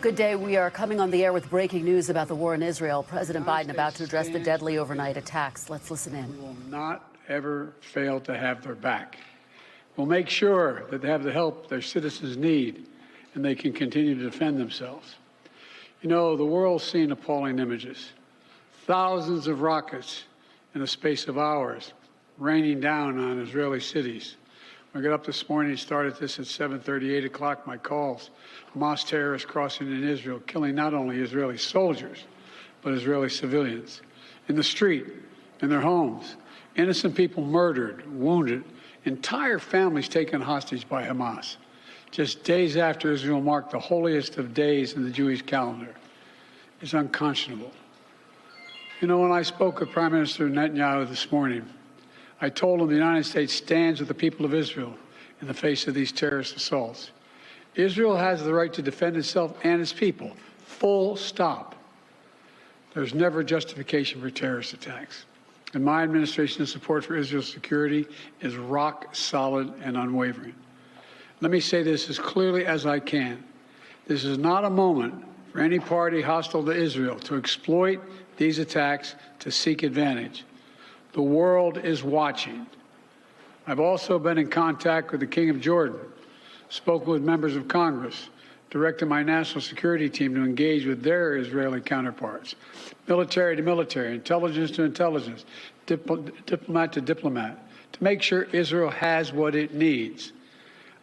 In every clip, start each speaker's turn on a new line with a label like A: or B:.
A: Good day. We are coming on the air with breaking news about the war in Israel. President Biden about to address the deadly overnight attacks. Let's listen in.
B: We will not ever fail to have their back. We'll make sure that they have the help their citizens need and they can continue to defend themselves. You know, the world's seen appalling images. Thousands of rockets in the space of hours raining down on Israeli cities. When I got up this morning, started this at 7:30, 8 o'clock, my calls. Hamas terrorists crossing in Israel, killing not only Israeli soldiers, but Israeli civilians. In the street, in their homes, innocent people murdered, wounded, entire families taken hostage by Hamas. Just days after Israel marked the holiest of days in the Jewish calendar. It's unconscionable. You know, when I spoke with Prime Minister Netanyahu this morning, I told him the United States stands with the people of Israel in the face of these terrorist assaults. Israel has the right to defend itself and its people, full stop. There's never justification for terrorist attacks. And my administration's support for Israel's security is rock solid and unwavering. Let me say this as clearly as I can. This is not a moment for any party hostile to Israel to exploit these attacks to seek advantage. The world is watching. I've also been in contact with the King of Jordan, spoken with members of Congress, directed my national security team to engage with their Israeli counterparts, military to military, intelligence to intelligence, diplomat to diplomat, to make sure Israel has what it needs.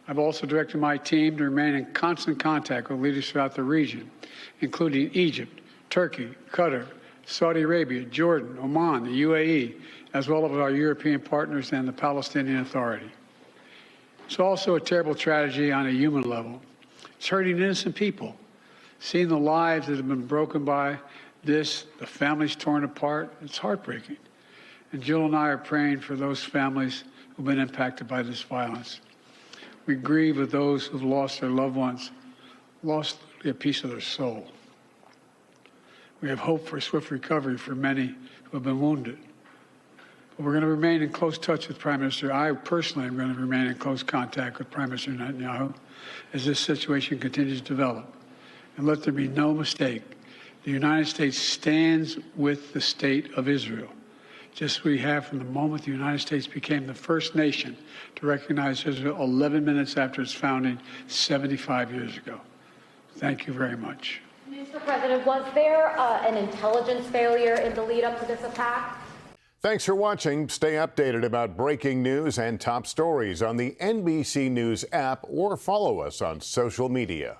B: I've also directed my team to remain in constant contact with leaders throughout the region, including Egypt, Turkey, Qatar, Saudi Arabia, Jordan, Oman, the UAE, as well as our European partners and the Palestinian Authority. It's also a terrible tragedy on a human level. It's hurting innocent people. Seeing the lives that have been broken by this, the families torn apart, it's heartbreaking. And Jill and I are praying for those families who've been impacted by this violence. We grieve with those who've lost their loved ones, lost a piece of their soul. We have hope for swift recovery for many who have been wounded. But we're going to remain in close touch with Prime Minister. I personally am going to remain in close contact with Prime Minister Netanyahu as this situation continues to develop. And let there be no mistake, the United States stands with the state of Israel, just as we have from the moment the United States became the first nation to recognize Israel 11 minutes after its founding 75 years ago. Thank you very much.
C: Mr. President, was there an intelligence failure in the lead up to this attack?
D: Thanks for watching. Stay updated about breaking news and top stories on the NBC News app or follow us on social media.